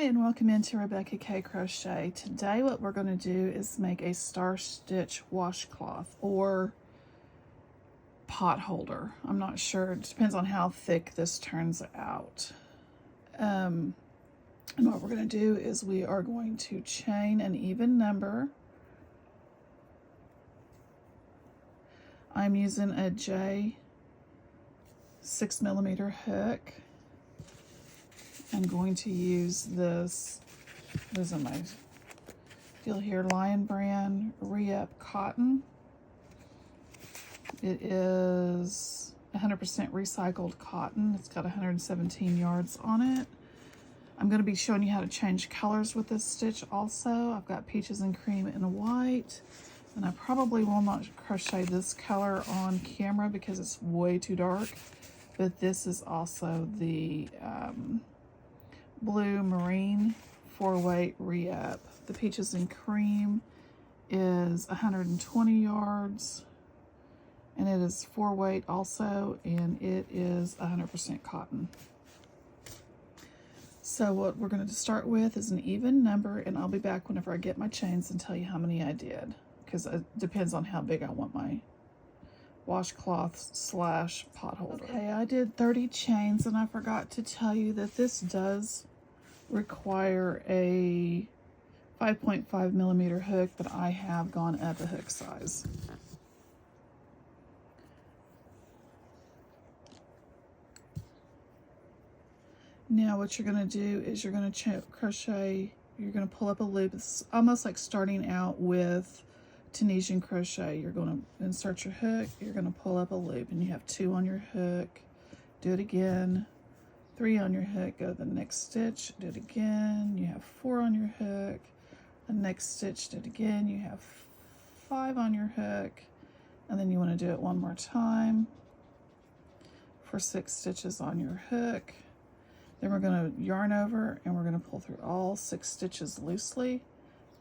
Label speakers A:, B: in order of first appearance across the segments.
A: And welcome into Rebecca K Crochet. Today what we're going to do is make a star stitch washcloth or pot holder. I'm not sure, it depends on how thick this turns out. And what we're going to do is we are going to chain an even number. I'm using a J 6mm hook. I'm going to use this is my deal here, Lion Brand Re-Up Cotton. It is 100% recycled cotton. It's got 117 yards on it. I'm going to be showing you how to change colors with this stitch also. I've got peaches and cream and white. And I probably will not crochet this color on camera because it's way too dark. But this is also the blue marine 4-weight re-up. The peaches and cream is 120 yards and it is 4-weight also, and it is 100% cotton. So what we're going to start with is an even number, and I'll be back whenever I get my chains and tell you how many I did, because it depends on how big I want my washcloth slash pot holder. Okay, I did 30 chains, and I forgot to tell you that this does require a 5.5mm hook, but I have gone up a hook size. Now what you're going to do is you're going to crochet, you're going to pull up a loop. It's almost like starting out with Tunisian crochet. You're going to insert your hook, you're going to pull up a loop, and you have 2 on your hook. Do it again. 3 on your hook, go to the next stitch, do it again, you have 4 on your hook, the next stitch, do it again, you have 5 on your hook, and then you want to do it one more time for 6 stitches on your hook. Then we're going to yarn over and we're going to pull through all 6 stitches loosely,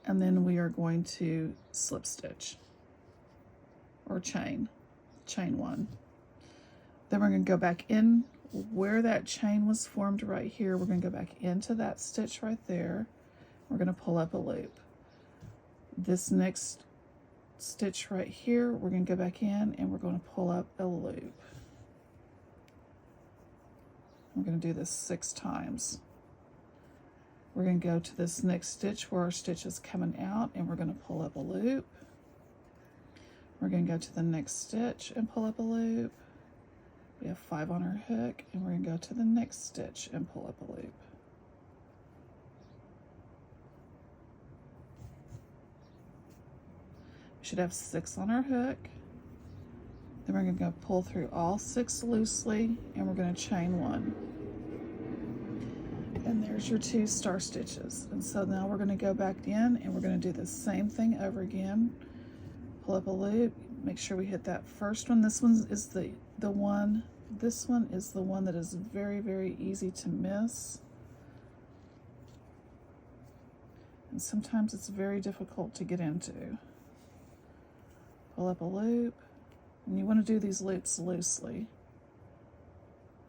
A: and then we are going to slip stitch or chain 1. Then we're going to go back in where that chain was formed right here. We're going to go back into that stitch right there. We're going to pull up a loop. This next stitch right here, we're going to go back in and we're going to pull up a loop. We're going to do this 6 times. We're going to go to this next stitch where our stitch is coming out, and we're going to pull up a loop. We're going to go to the next stitch and pull up a loop. We have 5 on our hook, and we're going to go to the next stitch and pull up a loop. We should have 6 on our hook. Then we're going to go pull through all 6 loosely, and we're going to chain 1. And there's your 2 star stitches. And so now we're going to go back in and we're going to do the same thing over again. Pull up a loop, make sure we hit that first one. This one is the one. This one is the one that is very, very easy to miss. And sometimes it's very difficult to get into. Pull up a loop, and you want to do these loops loosely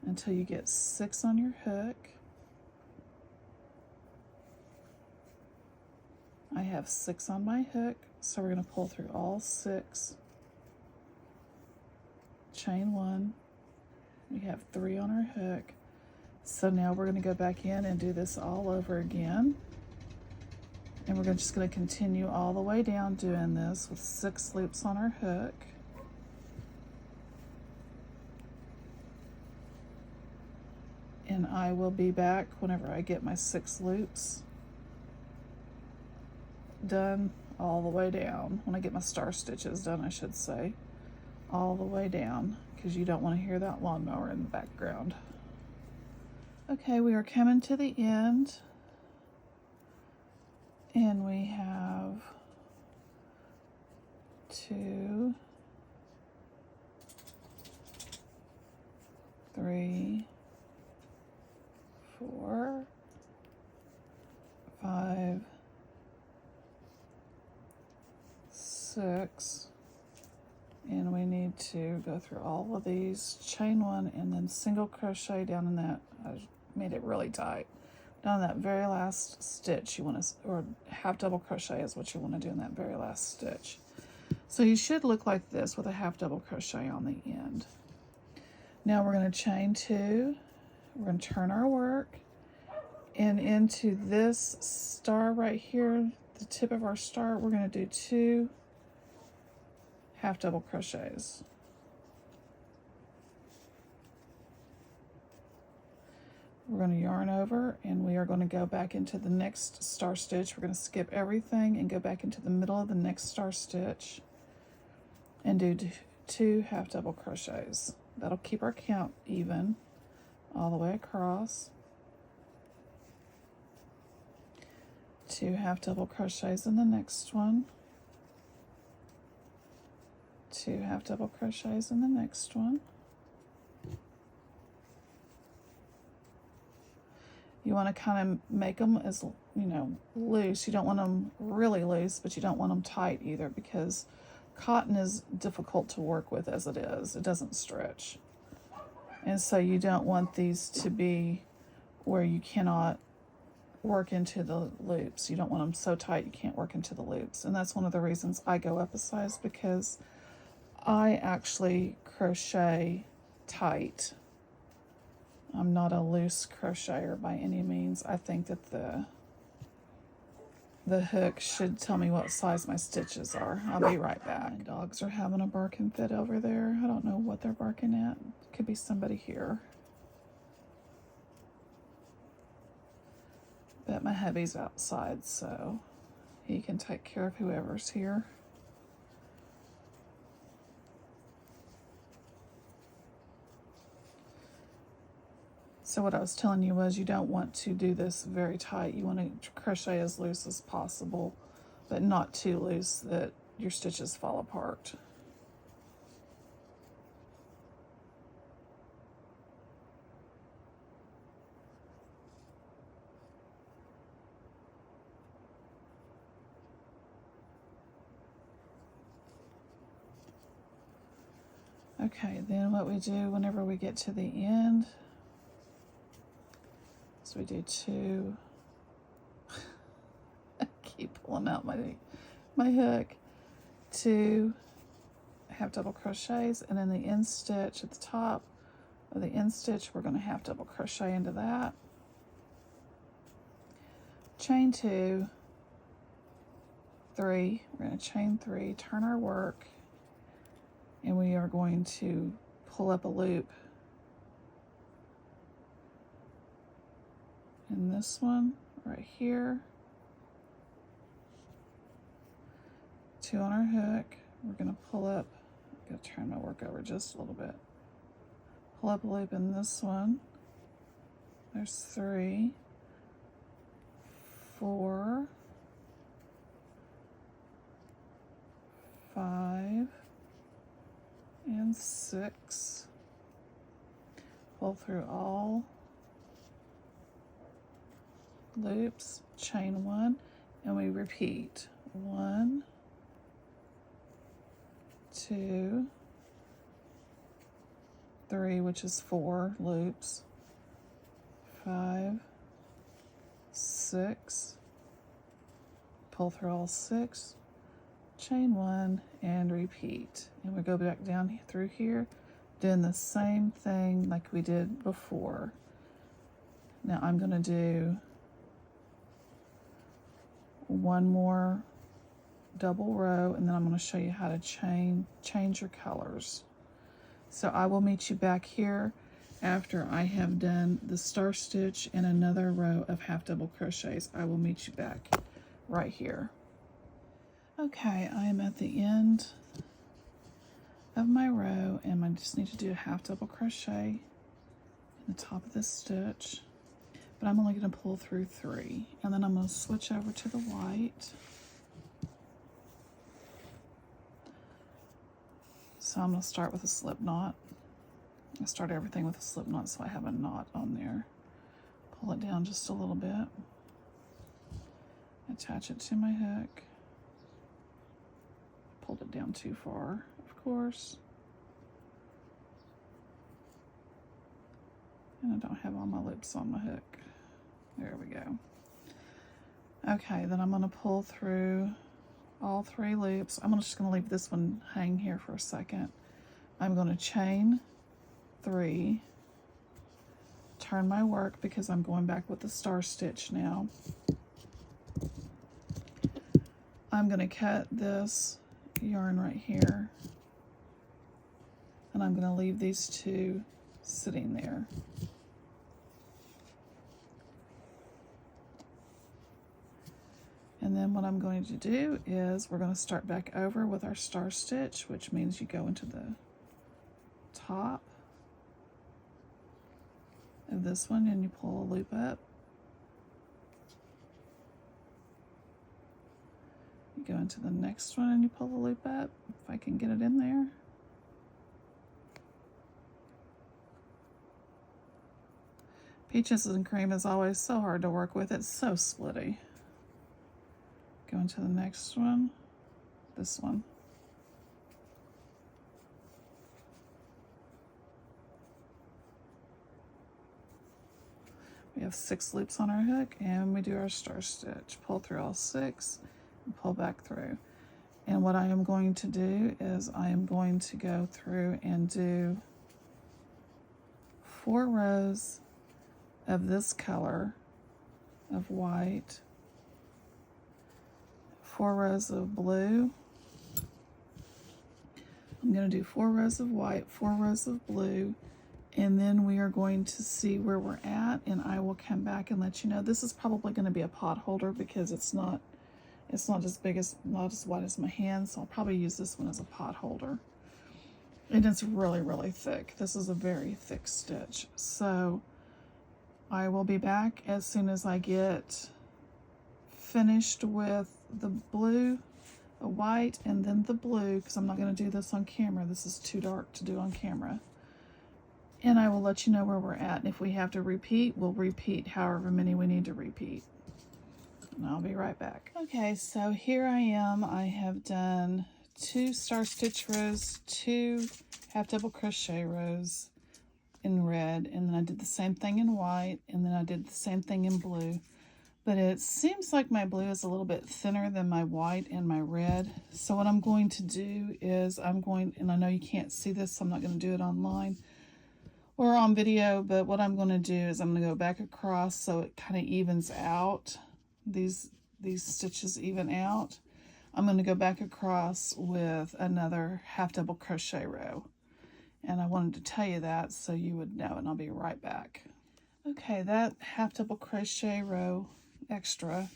A: until you get 6 on your hook. I have 6 on my hook, so we're going to pull through all 6, chain 1. We have 3 on our hook. So now we're going to go back in and do this all over again. And we're just going to continue all the way down doing this with 6 loops on our hook. And I will be back whenever I get my 6 loops done all the way down. When I get my star stitches done, I should say, all the way down, because you don't want to hear that lawnmower in the background. Okay, we are coming to the end, and we have 2, 3, 4, 5, 6, and we need to go through all of these, chain 1, and then single crochet down in that. I made it really tight. Down that very last stitch you want to, or half double crochet is what you want to do in that very last stitch. So you should look like this with a half double crochet on the end. Now we're going to chain 2, we're going to turn our work, and into this star right here, the tip of our star, we're going to do 2 half double crochets. We're going to yarn over, and we are going to go back into the next star stitch. We're going to skip everything and go back into the middle of the next star stitch and do 2 half double crochets. That'll keep our count even all the way across. 2 half double crochets in the next one. 2 half double crochets in the next one. You want to kind of make them as, loose. You don't want them really loose, but you don't want them tight either, because cotton is difficult to work with as it is. It doesn't stretch. And so you don't want these to be where you cannot work into the loops. You don't want them so tight you can't work into the loops. And that's one of the reasons I go up a size, because I actually crochet tight. I'm not a loose crocheter by any means. I think that the hook should tell me what size my stitches are. I'll be right back. My dogs are having a barking fit over there. I don't know what they're barking at. Could be somebody here. But my hubby's outside, so he can take care of whoever's here. So what I was telling you was, you don't want to do this very tight. You want to crochet as loose as possible, but not too loose that your stitches fall apart. Okay, then what we do whenever we get to the end, so we do 2, I keep pulling out my hook, 2 half double crochets, and then the end stitch at the top of the end stitch, we're going to half double crochet into that, chain 2, 3, we're going to chain 3, turn our work, and we are going to pull up a loop in this one right here, 2 on our hook. We're going to pull up, I'm going to turn my work over just a little bit, pull up a loop in this one. There's 3, 4, 5, and 6. Pull through all loops, chain 1, and we repeat 1, 2, 3, which is 4 loops, 5, 6, pull through all 6, chain 1, and repeat. And we go back down through here, doing the same thing like we did before. Now I'm going to do one more double row, and then I'm going to show you how to change your colors. So I will meet you back here after I have done the star stitch and another row of half double crochets. I will meet you back right here. Okay, I am at the end of my row, and I just need to do a half double crochet in the top of this stitch, but I'm only going to pull through 3, and then I'm going to switch over to the white. So I'm going to start with a slip knot. I start everything with a slip knot, so I have a knot on there. Pull it down just a little bit, attach it to my hook. Pulled it down too far, of course. And I don't have all my loops on my hook. There we go. Okay, then I'm going to pull through all 3 loops. I'm just going to leave this one hang here for a second. I'm going to chain 3, turn my work because I'm going back with the star stitch now. I'm going to cut this yarn right here, and I'm going to leave these 2 sitting there. And then what I'm going to do is we're going to start back over with our star stitch, which means you go into the top of this one and you pull a loop up. You go into the next one and you pull the loop up, if I can get it in there. Peaches and cream is always so hard to work with. It's so splitty. Go into the next one, this one. We have 6 loops on our hook, and we do our star stitch. Pull through all 6 and pull back through. And what I am going to do is I am going to go through and do 4 rows of this color of white, 4 rows of blue. I'm going to do 4 rows of white, 4 rows of blue, and then we are going to see where we're at, and I will come back and let you know. This is probably going to be a pot holder because it's not as big as, not as wide as my hand, so I'll probably use this one as a pot holder. And it's really, really thick. This is a very thick stitch. So I will be back as soon as I get finished with the blue, the white, and then the blue, because I'm not going to do this on camera. This is too dark to do on camera. And I will let you know where we're at. And if we have to repeat, we'll repeat however many we need to repeat. And I'll be right back. Okay, so here I am. I have done 2 star stitch rows, 2 half double crochet rows in red, and then I did the same thing in white, and then I did the same thing in blue. But it seems like my blue is a little bit thinner than my white and my red. So what I'm going to do is and I know you can't see this, so I'm not going to do it online or on video, but what I'm going to do is I'm going to go back across so it kind of evens out. These stitches even out. I'm going to go back across with another half double crochet row. And I wanted to tell you that so you would know, and I'll be right back. Okay, that half double crochet row extra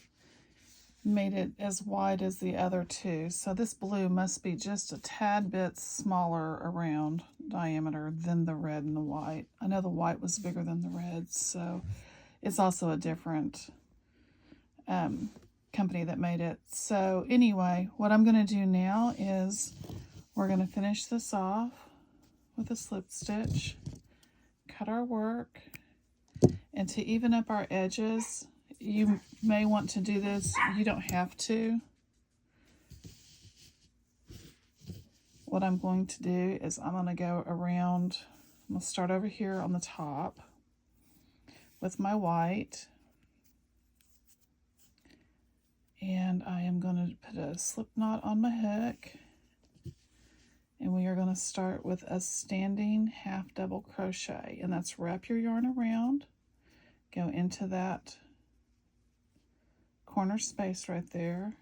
A: made it as wide as the other 2. So this blue must be just a tad bit smaller around diameter than the red and the white. I know the white was bigger than the red, so it's also a different company that made it. So anyway, what I'm going to do now is we're going to finish this off with a slip stitch, cut our work, and to even up our edges, you may want to do this. You don't have to. What I'm going to do is I'm going to go around. I'm going to start over here on the top with my white. And I am going to put a slip knot on my hook. And we are going to start with a standing half double crochet. And that's wrap your yarn around, go into that corner space right there,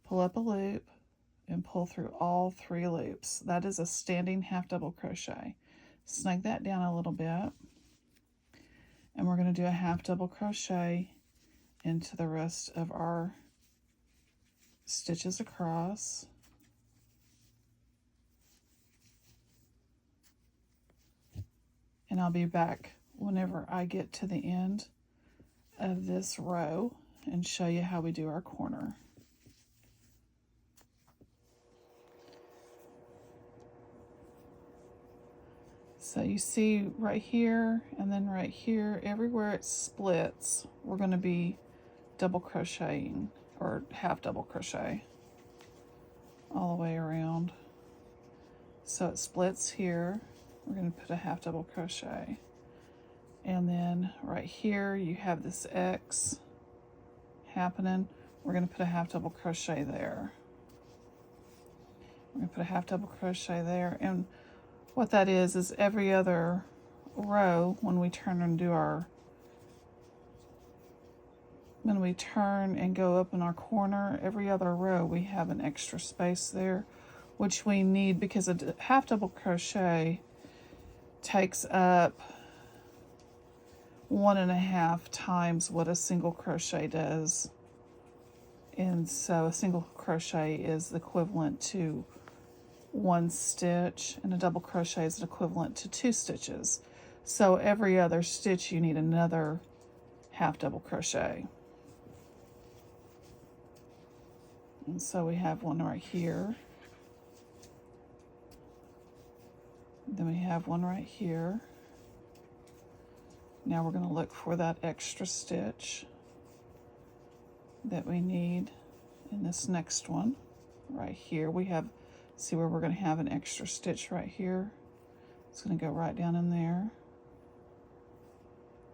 A: pull up a loop, and pull through all 3 loops. That is a standing half double crochet. Snug that down a little bit, and we're going to do a half double crochet into the rest of our stitches across. And I'll be back whenever I get to the end of this row and show you how we do our corner. So you see right here and then right here, everywhere it splits, we're going to be double crocheting or half double crochet all the way around. So it splits here, we're going to put a half double crochet. And then right here you have this X happening. We're going to put a half double crochet there. We're going to put a half double crochet there. And what that is every other row, when we turn and do our, when we turn and go up in our corner, every other row we have an extra space there, which we need because a half double crochet takes up 1.5 times what a single crochet does. And so a single crochet is equivalent to 1 stitch, and a double crochet is equivalent to 2 stitches. So every other stitch you need another half double crochet. And so we have one right here. Then we have one right here. Now we're going to look for that extra stitch that we need in this next one. Right here we have, see where we're going to have an extra stitch right here. It's going to go right down in there.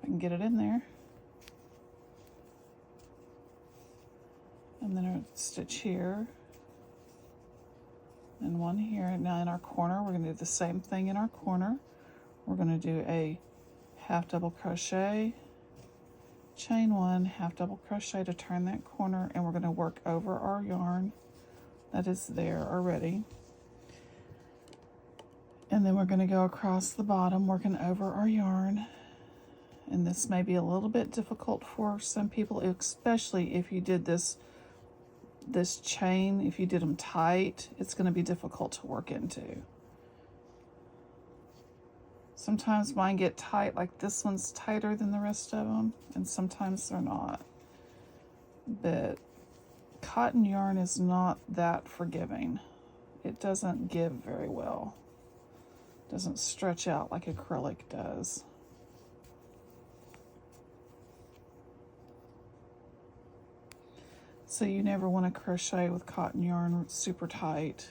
A: I can get it in there. And then a stitch here. And one here. Now in our corner, we're going to do the same thing in our corner. We're going to do a half double crochet, chain 1, half double crochet to turn that corner, and we're going to work over our yarn that is there already. And then we're going to go across the bottom working over our yarn. And this may be a little bit difficult for some people, especially if you did this chain, if you did them tight, it's going to be difficult to work into. Sometimes mine get tight, like this one's tighter than the rest of them, and sometimes they're not. But cotton yarn is not that forgiving. It doesn't give very well. It doesn't stretch out like acrylic does. So you never want to crochet with cotton yarn super tight.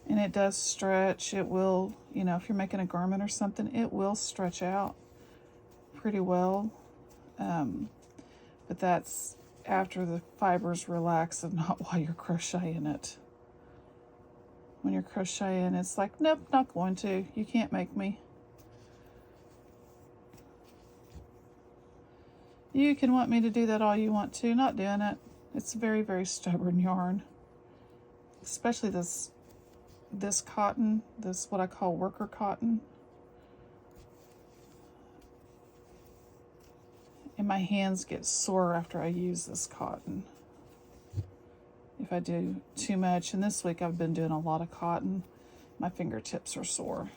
A: And it does stretch. It will, you know, if you're making a garment or something, it will stretch out pretty well. But that's after the fibers relax and not while you're crocheting it. When you're crocheting, it's like, nope, not going to. You can't make me. You can want me to do that all you want to, not doing it. It's very, very stubborn yarn. Especially this cotton, this what I call worker cotton. And my hands get sore after I use this cotton. If I do too much, and this week I've been doing a lot of cotton, my fingertips are sore.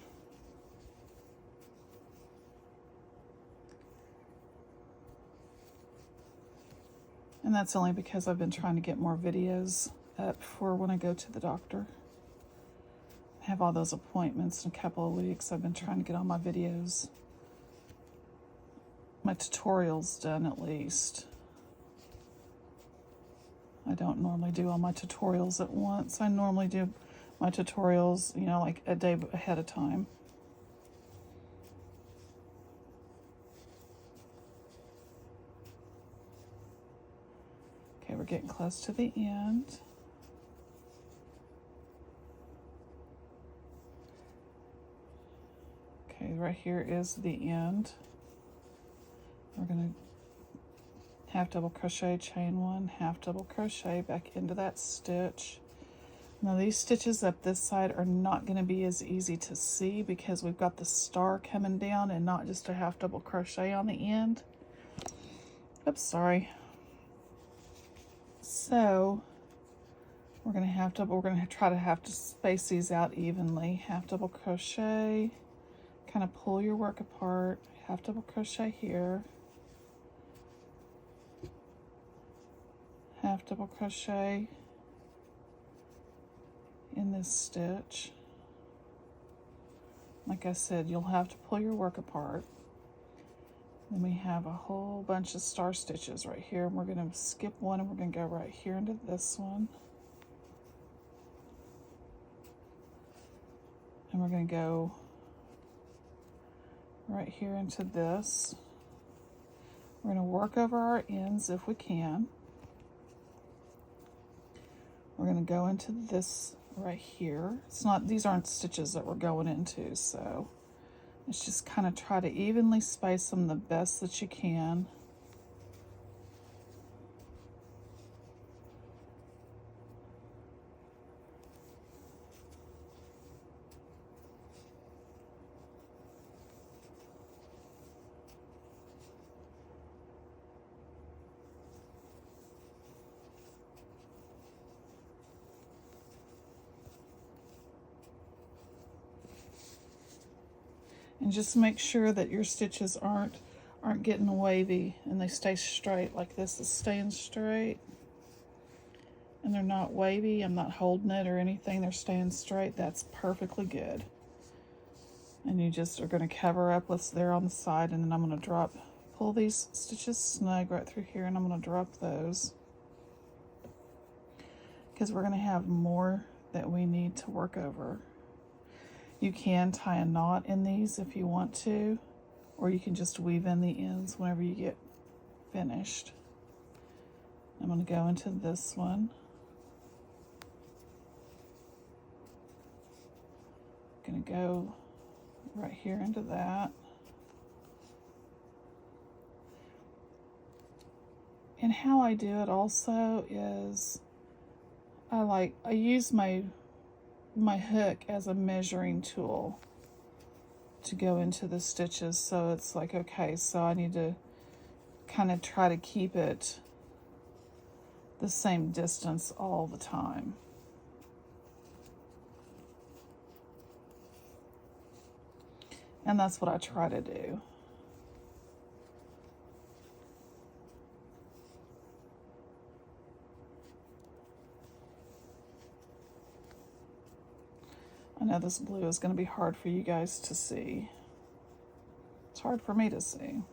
A: And that's only because I've been trying to get more videos up for when I go to the doctor. I have all those appointments in a couple of weeks. I've been trying to get all my videos, my tutorials done at least. I don't normally do all my tutorials at once. I normally do my tutorials, you know, like a day ahead of time. Okay, we're getting close to the end. Okay, right here is the end. We're going to half double crochet, chain 1, half double crochet back into that stitch. Now these stitches up this side are not going to be as easy to see because we've got the star coming down and not just a half double crochet on the end. Oops, sorry. So we're going to try to space these out evenly. Half double crochet, kind of pull your work apart, half double crochet here, half double crochet in this stitch. Like I said, you'll have to pull your work apart. Then we have a whole bunch of star stitches right here, and we're going to skip one and we're going to go right here into this one. And we're going to go right here into this. We're going to work over our ends if we can. We're going to go into this right here. It's not, these aren't stitches that we're going into, so let's just kind of try to evenly space them the best that you can. And just make sure that your stitches aren't getting wavy and they stay straight. Like this is staying straight and they're not wavy. I'm not holding it or anything. They're staying straight. That's perfectly good. And you just are going to cover up what's there on the side, and then I'm going to pull these stitches snug right through here, and I'm going to drop those because we're going to have more that we need to work over. You can tie a knot in these if you want to, or you can just weave in the ends whenever you get finished. I'm going to go into this one. I'm going to go right here into that. And how I do it also is I use my hook as a measuring tool to go into the stitches. So it's like, okay, so I need to kind of try to keep it the same distance all the time. And that's what I try to do. I know this blue is going to be hard for you guys to see. It's hard for me to see.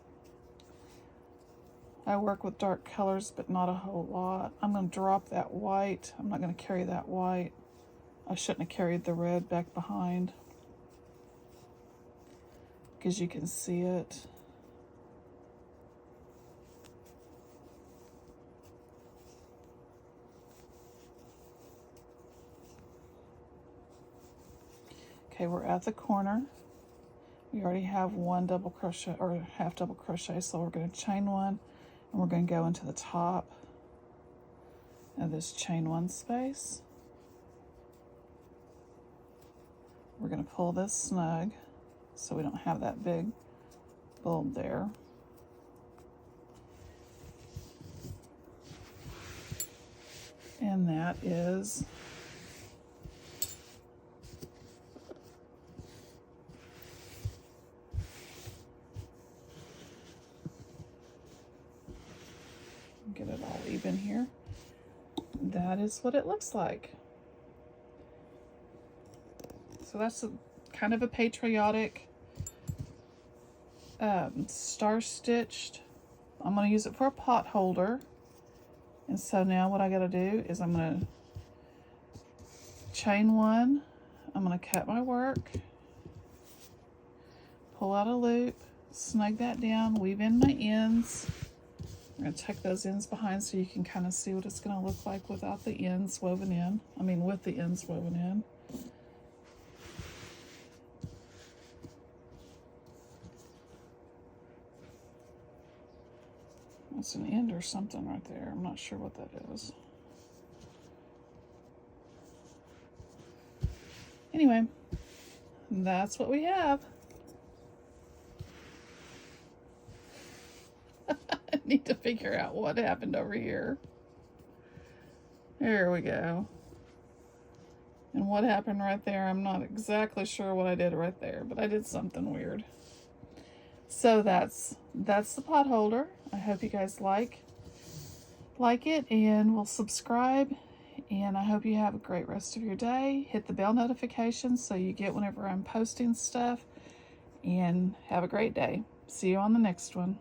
A: I work with dark colors, but not a whole lot. I'm going to drop that white. I'm not going to carry that white. I shouldn't have carried the red back behind, because you can see it. Okay, we're at the corner. We already have one double crochet or half double crochet, so we're going to chain one, and we're going to go into the top of this chain one space. We're going to pull this snug so we don't have that big bulb there. And that is get it all even here. That is what it looks like. So that's kind of a patriotic star stitched. I'm going to use it for a pot holder. And so now what I got to do is I'm going to chain one. I'm going to cut my work, pull out a loop, snug that down, weave in my ends. I'm going to tuck those ends behind so you can kind of see what it's going to look like without the ends woven in. I mean, with the ends woven in. That's an end or something right there. I'm not sure what that is. Anyway, that's what we have. I need to figure out what happened over here. There we go. And what happened right there, I'm not exactly sure what I did right there, but I did something weird. So that's the pot holder. I hope you guys like it and will subscribe. And I hope you have a great rest of your day. Hit the bell notifications so you get whenever I'm posting stuff. And have a great day. See you on the next one.